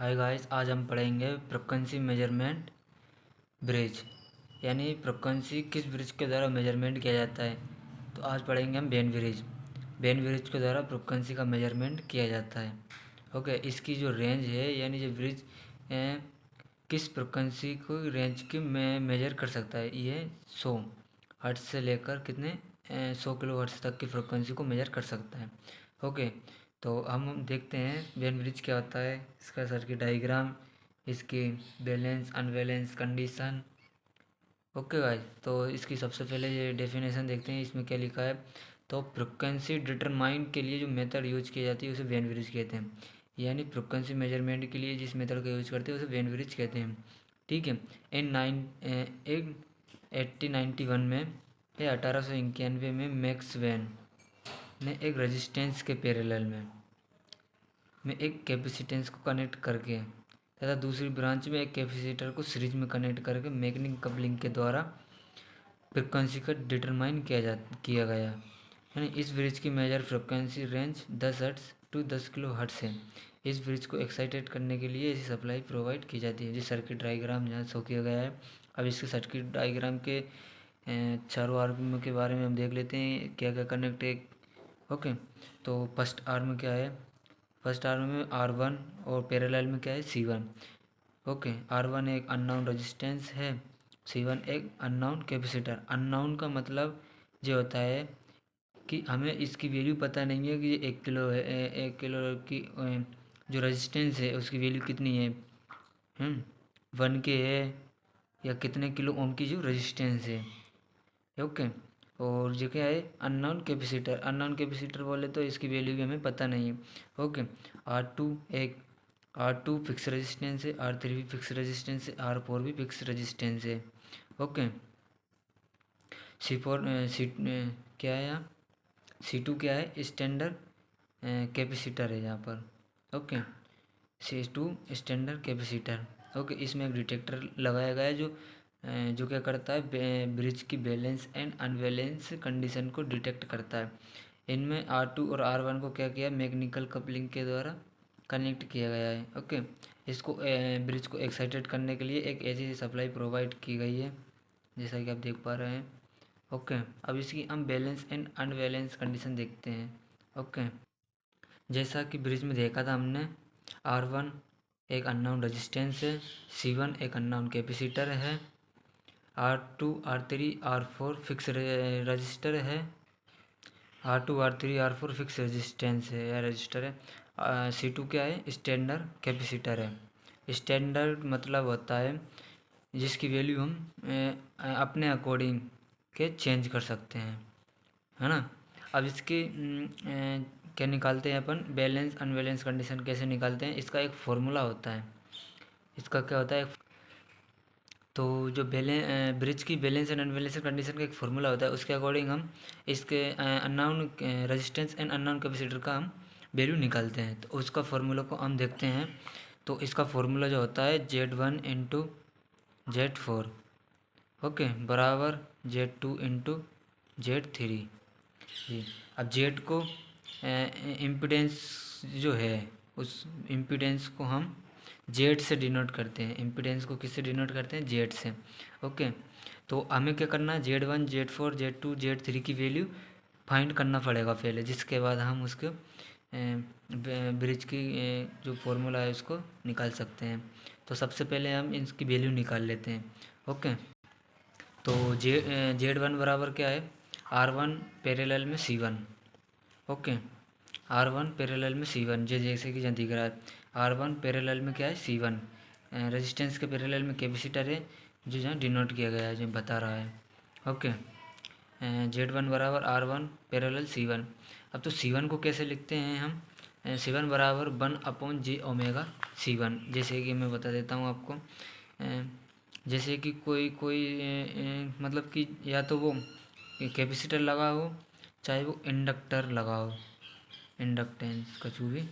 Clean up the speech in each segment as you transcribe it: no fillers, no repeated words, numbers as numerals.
Hi guys, आज हम पढ़ेंगे फ्रीक्वेंसी मेजरमेंट ब्रिज, यानी फ्रीक्वेंसी किस ब्रिज के द्वारा मेजरमेंट किया जाता है। तो आज पढ़ेंगे हम वेन ब्रिज। वेन ब्रिज के द्वारा फ्रीक्वेंसी का मेजरमेंट किया जाता है। ओके, इसकी जो रेंज है यानी जो ब्रिज किस फ्रीक्वेंसी को रेंज की मेजर कर सकता है, ये 100 हर्ट्ज से लेकर कितने 100 किलो हर्ट्ज तक की फ्रीक्वेंसी को मेजर कर सकता है। ओके, तो हम देखते हैं वेन ब्रिज क्या होता है, इसका सर्किट डायग्राम, इसकी balance unbalance condition. Okay guys, तो इसकी सबसे पहले ये डेफिनेशन देखते हैं, इसमें क्या लिखा है। तो फ्रिक्वेंसी डिटरमाइन के लिए जो मेथड यूज की जाती है उसे वेन ब्रिज कहते हैं, यानी फ्रिक्वेंसी मेजरमेंट के लिए जिस मेथड का यूज करते हैं उसे वेन ब्रिज कहते हैं। ठीक है। इन 1891 में या 1891 में मैक्स वेन ने एक रेजिस्टेंस के पैरेलल में एक कैपेसिटेंस को कनेक्ट करके तथा दूसरी ब्रांच में एक कैपेसिटर को सीरीज में कनेक्ट करके मैग्नेटिक कपलिंग के द्वारा फ्रिक्वेंसी का डिटरमाइन किया गया। यानी इस ब्रिज की major frequency range 10 hertz to 10 kilo hertz है। इस ब्रिज को एक्साइटेड करने के लिए ऐसी सप्लाई प्रोवाइड की जाती है। जिस सर्किट डायग्राम यहाँ शो किया गया है। अब इसके सर्किट डायग्राम के चारों आर्म के बारे में हम देख लेते हैं, क्या क्या कनेक्ट है। ओके, तो फर्स्ट आर्म क्या है। फर्स्ट आर्म में R1 और पैरेलल में क्या है C1। ओके, R1 एक अननोन रेजिस्टेंस है, C1 एक अननोन कैपेसिटर। अननोन का मतलब ये होता है कि हमें इसकी वैल्यू पता नहीं है कि ये 1 किलो है, 1 किलो की जो रेजिस्टेंस है उसकी वैल्यू कितनी है, 1K है या कितने किलो ओम की जो रेजिस्टेंस है। ओके, और जो क्या है अननोन कैपेसिटर। अननोन कैपेसिटर बोले तो इसकी वैल्यू भी हमें पता नहीं है। ओके, R2 फिक्स रेजिस्टेंस है, R3 भी फिक्स रेजिस्टेंस है, R4 भी फिक्स रेजिस्टेंस है। ओके, C4 क्या है यहाँ, C2 क्या है स्टैंडर्ड कैपेसिटर है यहाँ पर। Okay, C2 standard capacitor. Okay, इसमें एक डिटेक्टर लगाया गया है जो क्या करता है, ब्रिज की बैलेंस एंड अनबैलेंस कंडीशन को डिटेक्ट करता है। इनमें R2 और R1 को क्या किया, मैग्नेटिकल कपलिंग के द्वारा कनेक्ट किया गया है। ओके, इसको ब्रिज को एक्साइटेड करने के लिए एक ऐसी सप्लाई प्रोवाइड की गई है, जैसा कि आप देख पा रहे हैं। ओके, अब इसकी हम बैलेंस एंड अनबैलेंस कंडीशन देखते हैं। ओके, जैसा कि ब्रिज में देखा था हमने, R1 एक अननोन रेजिस्टेंस है, C1 एक अननोन कैपेसिटर है, R2 R3 R4 fix register है, R2 R3 R4 fix resistance है या रजिस्टर है। C2 क्या है, स्टैंडर्ड कैपेसिटर है। स्टैंडर्ड मतलब होता है जिसकी वैल्यू हम अपने अकॉर्डिंग के चेंज कर सकते हैं, है ना। अब इसके क्या निकालते हैं अपन, बैलेंस अनबैलेंस कंडीशन कैसे निकालते हैं, इसका एक फॉर्मूला होता है। इसका क्या होता है, तो जो ब्रिज की बैलेंस एंड अनबैलेंस कंडीशन का एक फॉर्मूला होता है, उसके अकॉर्डिंग हम इसके unknown resistance and unknown capacitor का हम वैल्यू निकालते हैं। तो उसका फॉर्मूला को हम देखते हैं। तो इसका फॉर्मूला जो होता है Z1 इंटू Z4, ओके, बराबर Z2 इंटू Z3 जी। अब जेड को इम्पीडेंस जो है उस इम्पीडेंस को हम जेड से डिनोट करते हैं। इम्पीडेंस को किससे डिनोट करते हैं, जेड से। ओके, तो हमें क्या करना है, Z1 Z4 Z2 Z3 की वैल्यू फाइंड करना पड़ेगा पहले, जिसके बाद हम उसके ब्रिज की जो फॉर्मूला है उसको निकाल सकते हैं। तो सबसे पहले हम इसकी वैल्यू निकाल लेते हैं। ओके, तो Z1 बराबर क्या है, R1 पैरेलल में C1। ओके, R1 पैरेलल में C1, जैसे कि यहाँ दिख रहा है R1 पैरेलल में क्या है, C1 रेजिस्टेंस के पैरेलल में कैपेसिटर है, जो यहाँ डिनोट किया गया है, जो बता रहा है। ओके, Z1 बराबर R1 पैरेलल C1। अब तो C1 को कैसे लिखते हैं हम, C1 बराबर 1/j ओमेगा C1। जैसे कि मैं बता देता हूँ आपको, जैसे कि कोई मतलब कि या तो वो कैपेसिटर लगा हो, चाहे वो इंडक्टर लगा हो, इंडक्टेंस कछु भी,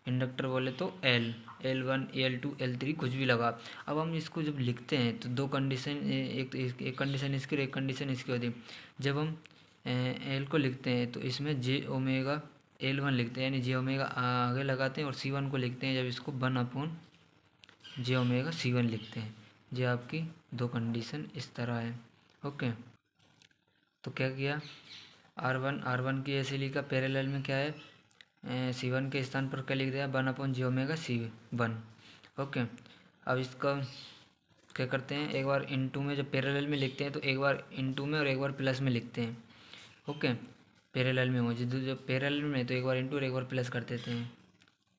इंडक्टर बोले तो L1 L2 L3 कुछ भी लगा। अब हम इसको जब लिखते हैं तो दो कंडीशन, एक कंडीशन इसकी और एक कंडीशन इसकी होती है। जब हम एल को लिखते हैं तो इसमें J ओमेगा L1 लिखते हैं, यानी जे ओमेगा आगे लगाते हैं, और C1 को लिखते हैं जब इसको 1 जे ओमेगा C1 लिखते हैं। ये आपकी दो कंडीशन इस तरह है। ओके, तो क्या किया, R1 की ऐसे लिखा, पैरेलल में क्या है, C1 के स्थान पर क्या लिख दिया, 1 जे ओमेगा C1। ओके, अब इसका क्या करते हैं, एक बार इनटू में, जब पैरेलल में लिखते हैं तो एक बार इनटू में और एक बार प्लस में लिखते हैं। ओके, पैरेलल में हो, जब पैरेलल में तो एक बार इनटू और एक बार प्लस कर देते हैं।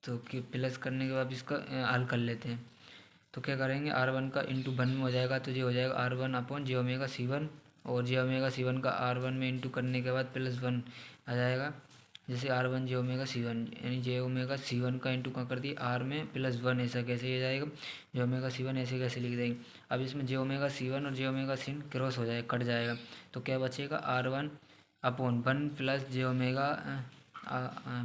तो कि प्लस करने के बाद इसका हल कर लेते हैं। तो क्या करेंगे, R1 का इंटू 1 में हो जाएगा, तो ये हो जाएगा R1 जे ओमेगा C1, और जे ओमेगा C1 का R1 में इंटू करने के बाद +1 आ जाएगा। जैसे R1 जे ओमेगा C1, यानी जे ओमेगा C1 का इंटू क्या कर दिया R में +1, ऐसा कैसे हो जाएगा, जे ओमेगा C1 ऐसे कैसे लिख देंगे। अब इसमें जे ओमेगा C1 और जे ओमेगा C क्रॉस हो जाएगा, कट जाएगा, तो क्या बचेगा, R1/1 प्लस जे ओमेगा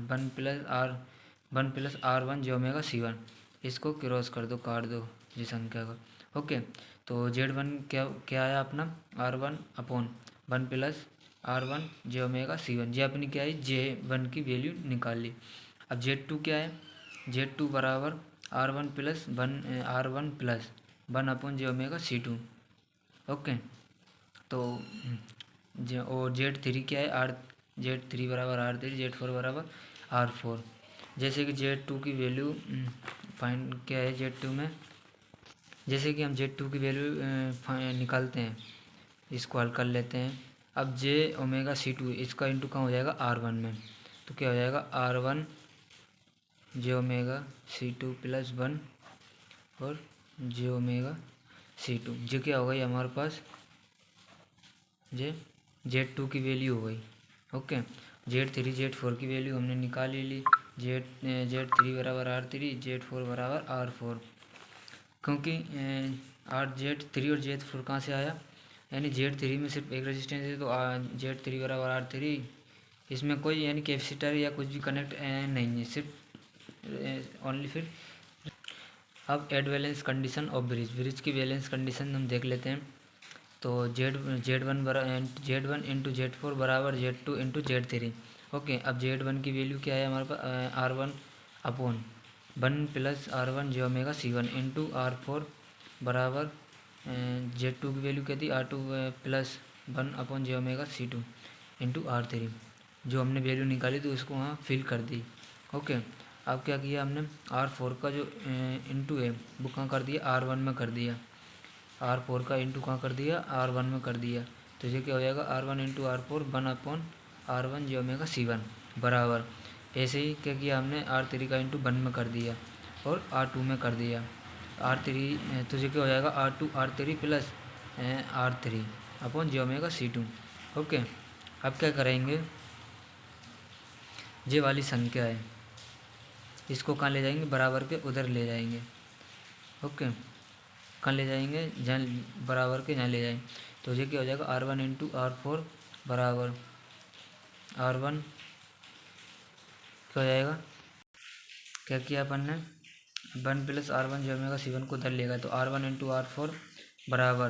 1 + R1 जे ओमेगा C1। इसको क्रॉस कर दो, काट दो जी संख्या का। ओके, तो Z1 क्या क्या आया अपना, R1/1 + R1 जे ओमेगा C1। जे अपनी क्या है, J1 की वैल्यू निकाल ली। अब Z2 क्या है, Z2 बराबर R1 + 1 जे ओमेगा C2। ओके, तो और Z3 क्या है, Z3 बराबर R3, Z4 बराबर R4। जैसे कि Z2 की वैल्यू फाइंड क्या है, Z2 में जैसे कि हम Z2 की वैल्यू निकालते हैं, इसको हल कर लेते हैं। अब जे ओमेगा C2 इसका इंटू कहाँ हो जाएगा, R1 में, तो क्या हो जाएगा, R1 जे ओमेगा C2 + 1 और जे ओमेगा C2। जो क्या हो गई हमारे पास, जे Z2 की वैल्यू हो गई। ओके, Z3 Z4 की वैल्यू हमने निकाल ही ली। Z3 बराबर R3, Z4 बराबर R4। क्योंकि Z3 और Z4 कहाँ से आया, यानी Z3 में सिर्फ एक रेजिस्टेंस है, तो Z3 बराबर R3, इसमें कोई यानी कैपेसिटर या कुछ भी कनेक्ट नहीं है, सिर्फ ओनली। फिर अब एड बैलेंस कंडीशन ऑफ ब्रिज की बैलेंस कंडीशन हम देख लेते हैं। तो Z1 इंटू Z4 बराबर Z2 इंटू Z3। ओके, अब Z1 की वैल्यू क्या है हमारे पास, R1/1 + R1 जे ओमेगा C1 इंटू R4 बराबर Z2 की वैल्यू क्या थी, R2 + 1 जे ओमेगा C2 इंटू R3। जो हमने वैल्यू निकाली थी उसको वहाँ फिल कर दी। ओके, अब क्या किया हमने, R4 का जो इंटू है वो कहाँ कर दिया, R1 में कर दिया। R4 का इंटू कहाँ कर दिया, R1 में कर दिया। तो ये क्या हो जाएगा, R1 इंटू R4 1/R1 जे ओमेगा C1 बराबर। ऐसे ही क्या किया हमने, R3 का इंटू 1 में कर दिया और R2 में कर दिया। R3 तो ये क्या हो जाएगा, R3 + R3 J omega C2। Okay, अब क्या करेंगे, ये वाली संख्या है इसको कहाँ ले जाएंगे, बराबर के उधर ले जाएंगे। ओके, कहाँ ले जाएंगे, जहाँ बराबर के जहाँ ले जाएंगे। तो ये क्या हो जाएगा, R1 इंटू R4 बराबर R1 क्या हो जाएगा, क्या किया अपन ने, 1 + R1 जे ओमेगा C1 को उधर लेगा, तो R1 इंटू R4 बराबर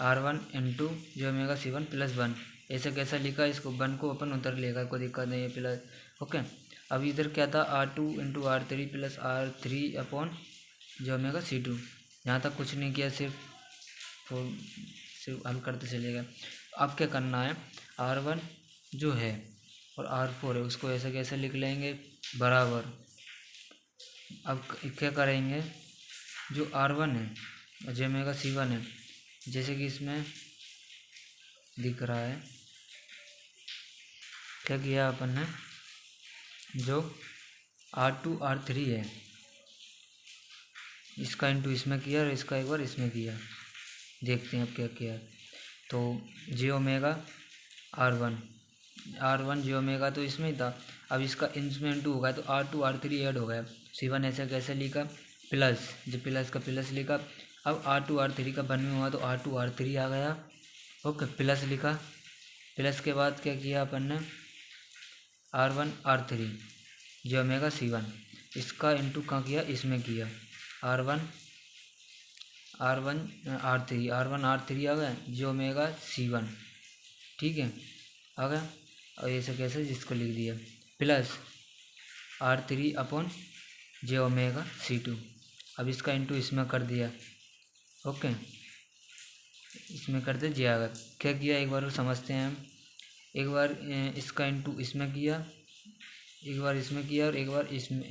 R1 इंटू जे ओमेगा C1 + 1। ऐसे कैसा लिखा, इसको 1 को अपन उधर लेगा, कोई दिक्कत नहीं है, प्लस। ओके, अब इधर क्या था, R2 into R3 + R3 J omega C2। यहाँ तक कुछ नहीं किया, सिर्फ हल करते चलेगा। अब क्या करना है, R1 जो है और R4 है उसको ऐसे कैसे लिख लेंगे, बराबर। अब क्या करेंगे, जो R1 है जे ओमेगा C1 है, जैसे कि इसमें दिख रहा है, क्या किया अपन ने, जो R2 R3 है इसका इंटू इसमें किया और इसका एक बार इसमें किया। देखते हैं अब क्या किया। तो जे ओमेगा R1 जे ओमेगा तो इसमें ही था, अब इसका इसमें इंटू होगा तो R2 R3 ऐड हो गया। C1 ऐसे कैसे लिखा, प्लस, जो प्लस का प्लस लिखा। अब R2 R3 का 1 में हुआ तो R2 R3 आ गया। ओके, प्लस लिखा, प्लस के बाद क्या किया अपन ने, R1 R3 J omega C1 इसका इंटू कहाँ किया, इसमें किया। R1 R3 आ गया जे ओमेगा C1, ठीक है, आ गया। और ऐसे कैसे जिसको लिख दिया। प्लस R3 अपॉन जे ओमेगा C2। अब इसका इंटू इसमें कर दिया, ओके, इसमें कर दे जे आ गया। क्या किया एक बार और समझते हैं हम। एक बार इसका इंटू इसमें किया, एक बार इसमें किया और एक बार इसमें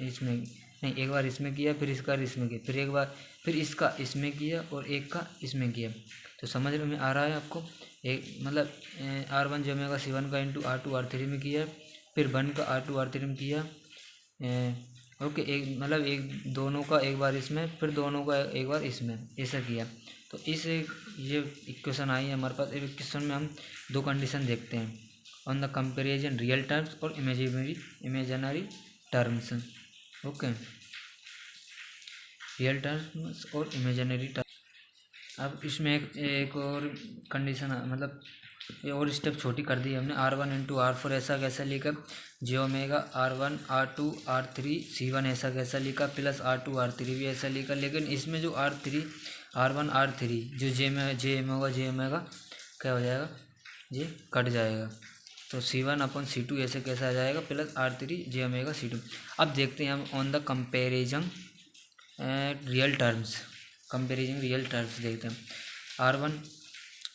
नहीं, एक बार इसमें किया, फिर इसका इसमें किया, फिर एक बार फिर इसका इसमें किया और एक का इसमें किया। तो समझ में आ रहा है आपको। एक मतलब R1 जे ओमेगा C1 का इंटू R2 R3 में किया, फिर 1 का R2 R3 में किया, ओके, एक मतलब एक दोनों का एक बार इसमें, फिर दोनों का एक बार इसमें, ऐसा किया। तो इस ये इक्वेशन आई है हमारे पास। एक इक्वेशन में हम दो कंडीशन देखते हैं, on the comparison real terms और imaginary terms, okay, real terms और इमेजिनरी टर्म्स। अब इसमें एक और कंडीशन मतलब ये और स्टेप छोटी कर दी हमने। R1 इंटू R4 ऐसा कैसा लिखा, जे omega R1 R2 R3 C1 ऐसा कैसा लिखा, प्लस R2 R3 भी ऐसा लिखा। लेकिन इसमें जो R1 R3 जो जे ओमेगा क्या हो जाएगा, ये कट जाएगा। तो C1 अपॉन C2 ऐसे कैसा आ जाएगा, plus R3 J omega C2। अब देखते हैं हम on the comparison real terms, comparison real terms देखते हैं। R1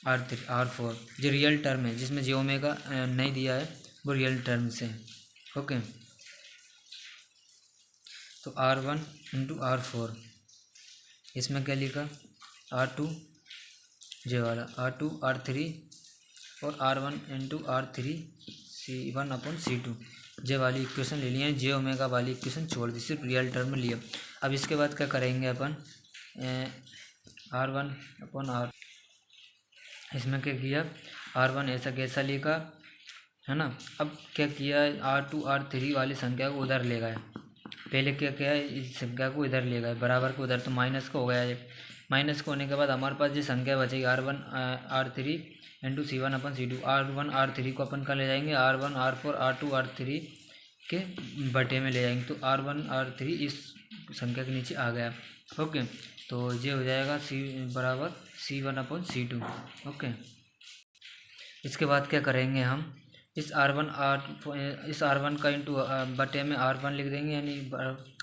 R3 R4 जो रियल टर्म है, जिसमें जे ओमेगा नहीं दिया है, वो रियल टर्म से, ओके। तो R1 इंटू R4, इसमें क्या लिखा, R2 जे वाला R2 R3 और R1 into R3 C1 upon C2 जे वाली इक्वेशन ले लिया है, जे ओमेगा वाली इक्वेशन छोड़ दी, सिर्फ रियल टर्म में लिया। अब इसके बाद क्या करेंगे अपन, R1 अपॉन R, इसमें क्या किया, R1 ऐसा कैसा लिखा है ना। अब क्या किया, R2 R3 वाली संख्या को उधर ले गए। पहले क्या किया, इस संख्या को इधर ले गए, बराबर को उधर, तो माइनस का हो गया ये। माइनस का होने के बाद हमारे पास जो संख्या बचेगी R1 R3 इंटू C1 अपन C2। R1 R3 को अपन का ले जाएंगे R1 R4 R2 R3 के बटे में ले जाएंगे। तो R1 R3 इस संख्या के नीचे आ गया, ओके। तो ये हो जाएगा C बराबर C1 अपॉन C2, ओके। इसके बाद क्या करेंगे हम, इस R1 का इंटू बटे में R1 लिख देंगे, यानी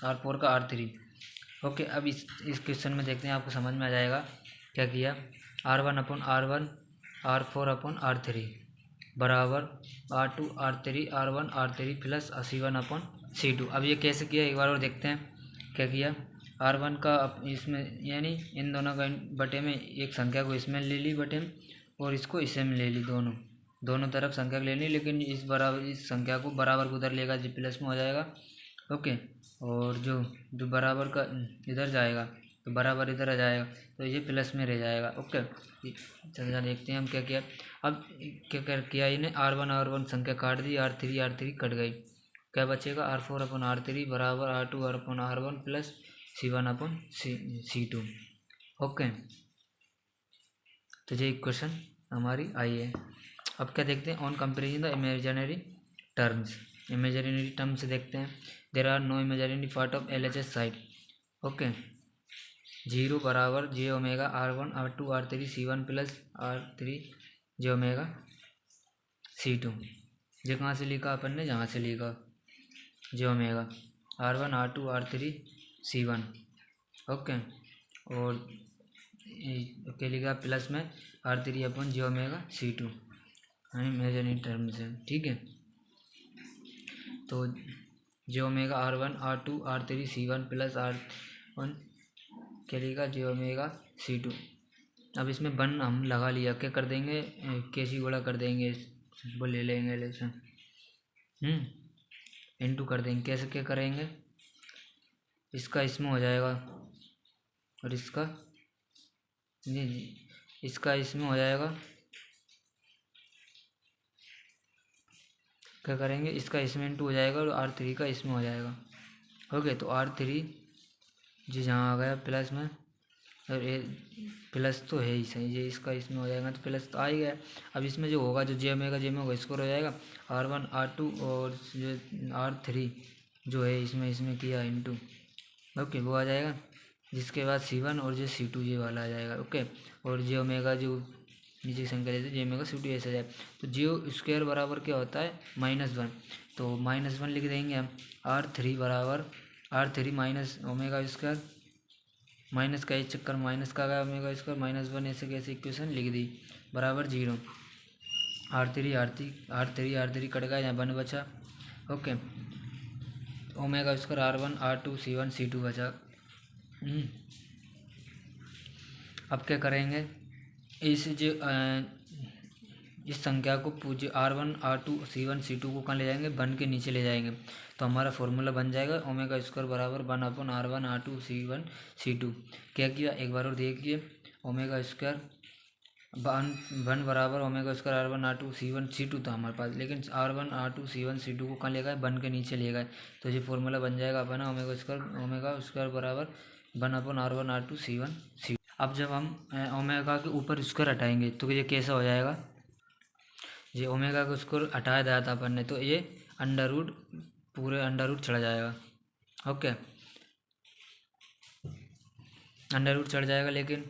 R4 का R3, ओके। अब इस क्वेश्चन में देखते हैं, आपको समझ में आ जाएगा क्या किया। R1 upon R1 R4 upon R3 बराबर R2 R3 R1 R3 plus C1 upon C2। अब ये कैसे किया एक बार और देखते हैं। क्या किया, R1 का इसमें यानी इन दोनों का बटे में एक संख्या को इसमें ले ली बटे में, और इसको इसे में ले ली, दोनों तरफ संख्या ले ली, लेकिन इस संख्या को बराबर को उधर लेगा, जी प्लस में हो जाएगा, ओके। और जो बराबर का इधर जाएगा तो बराबर इधर आ जाएगा, तो ये प्लस में रह जाएगा, ओके। चलिए देखते हैं हम क्या किया। अब क्या किया इन्हें, R1 संख्या काट दी, R3 कट गई, क्या बचेगा, R4 अपॉन R3 बराबर R2 upon R1 plus C1 upon C2, okay. तो ये इक्वेशन हमारी आई है। अब क्या देखते हैं, on comparison the imaginary terms, imaginary term से देखते हैं। There are no imaginary part of LHS side, okay. 0 बराबर J omega R1 R2 R3 C1 plus R3 J omega C2। ये कहाँ से लिखा अपन ने, जहाँ से लिखा जे omega R1 R2 R3 C1, okay. और क्या लिखा प्लस में R3 अपन जे ओमेगा C2, इमेजिनरी टर्म्स है, ठीक है। तो जे omega R1 R2 R3 C1 plus R1 क्या लिखा, जे ओमेगा C2। अब इसमें 1 हम लगा लिया, क्या कर देंगे, कैसी गुणा कर देंगे, वो ले लेंगे लेसन, इनटू कर देंगे। कैसे क्या करेंगे, इसका इसमें हो जाएगा और इसका नहीं, इसका इसमें हो जाएगा, क्या करेंगे, इसका इसमें इंटू हो जाएगा और R3 का इसमें हो जाएगा, ओके। तो R3 जी जहाँ आ गया प्लस में, और ये प्लस तो है ही सही, ये इसका इसमें हो जाएगा, तो प्लस तो आ ही गया। अब इसमें जो होगा, जो जे में होगा स्कोर हो जाएगा R1 R2 और जो R3 जो है इसमें किया इंटू, ओके, वो आ जाएगा। जिसके बाद C1 और जो C2 ये वाला आ जाएगा, ओके। और जे ओमेगा जो नीचे की संख्या लेते जे ओमेगा C2 ऐसे जाए। तो जे स्क्वायर बराबर क्या होता है -1, तो -1 लिख देंगे हम। R3 बराबर R3 minus omega square, minus का एक चक्कर माइनस का गया ओमेगा स्क्वायर -1 ऐसे कैसे इक्वेशन लिख दी बराबर 0। R3 कट गया, यहाँ 1 बचा। Okay, omega square R1 R2 C1 C2 बचा। अब क्या करेंगे, इस जो इस संख्या को पूजे R1 R2 C1 C2 को कहाँ ले जाएंगे, 1 के नीचे ले जाएंगे। तो हमारा फॉर्मूला बन जाएगा ओमेगा स्क्वायर बराबर 1/R1 R2 C1 C2। क्या किया एक बार और देखिए, ओमेगा स्क्वायर 1 बराबर omega square R1 R2 C1 C2 था हमारे पास, लेकिन R1 R2 C1 C2 को कहाँ ले गए, 1 के नीचे ले गए। तो ये फॉर्मूला बन जाएगा अपना ओमेगा स्क्वायर बराबर 1/R1 R2 C1 C2। अब जब हम ओमेगा के ऊपर स्क्वायर हटाएंगे तो ये कैसा हो जाएगा, ये ओमेगा को स्क्वायर हटाया दिया था अपन ने, तो ये पूरे अंडर रूट चढ़ जाएगा। ओके, अंडर रूट चढ़ जाएगा, लेकिन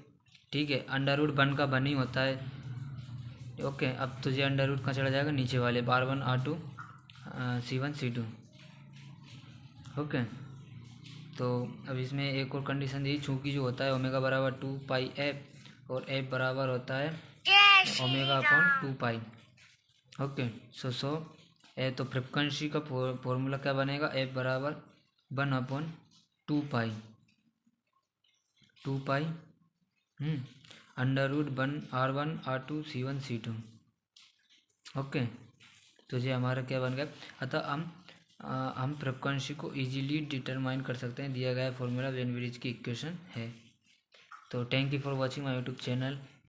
ठीक है अंडर रूट 1 का 1 ही होता है। ओके, अब तो ये अंडर रूट कहाँ चढ़ा जाएगा, नीचे वाले R1 R2 C1 C2। Okay, तो अब इसमें एक और कंडीशन दी, चूँकि जो होता है ओमेगा बराबर 2πf और f बराबर होता है ओमेगा अपॉन 2π। ओके, सो तो फ्रीक्वेंसी का फॉर्मूला क्या बनेगा, f बराबर 1/2π under root 1 R1 R2 C1 C2। Okay, तो ये हमारा क्या बन गया। अतः हम फ्रीक्वेंसी को इजीली डिटरमाइन कर सकते हैं, दिया गया फॉर्मूला वेन ब्रिज की इक्वेशन है। तो thank you for watching my YouTube channel.